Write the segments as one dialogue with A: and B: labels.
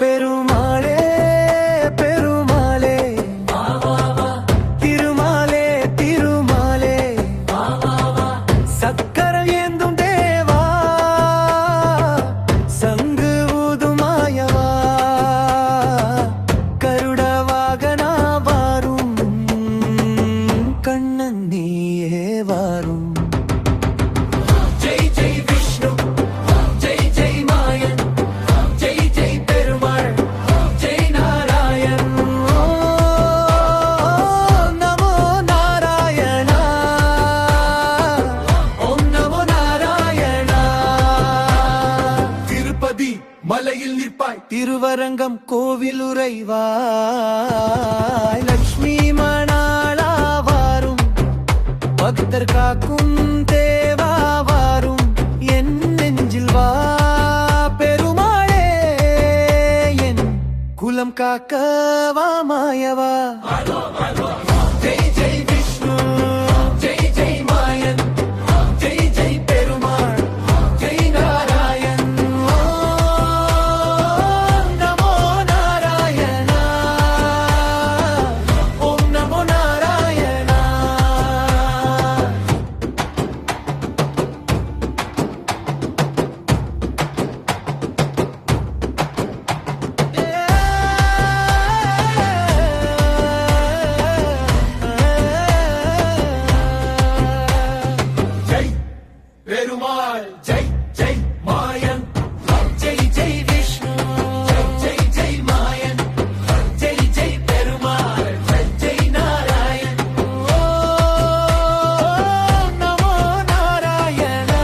A: பெருமாளே பெருமாளே திருமாலே திருமாலே சக்கரம் ஏந்தும் தேவா சங்கு ஊதுமாயவா கருட வாகனா வாரும் கண்ணன் நீயே வாரும். ஜெய் ஜெய் விஷ்ணு ஜெய் ஜெய் மாயன் ஜெய் ஜெய் பெருமாள் ஜெய் நாராயண் நமோ நாராயணா ஓம் நமோ நாராயணா. திருப்பதி மலையில் நிற்பாய் திருவரங்கம் கோவில் உறைவாய் லட்சுமி மணாளா வாரும் பக்தர் காக்கும் தேவா வாரும் என் நெஞ்சில் வா பெருமாளே என் குலம் காக்கவா மாயவா. ஜெய் ஜெய் விஷ்ணு ஜெய் ஜெய் மாயன் ஜெய் ஜெய் பெருமாள் ஜெய் நாராயண் ஓம் நமோ நாராயணா ஓம் நமோ நாராயணா. ஜெய் பெருமாள் ஜெய் ஜெய் மாயன் ஜெய் ஜெய் விஷ்ணு ஜெய் ஜெய் மாயன் ஜெய் ஜெய் பெருமாள் ஜெய் ஜெய் நாராயண் ஓம் நமோ நாராயணா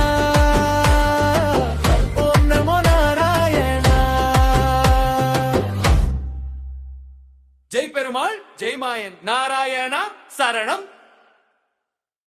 A: ஓம் நமோ நாராயணா.
B: ஜெய் பெருமாள் ஜெய் மாயன் நாராயணா சரணம்.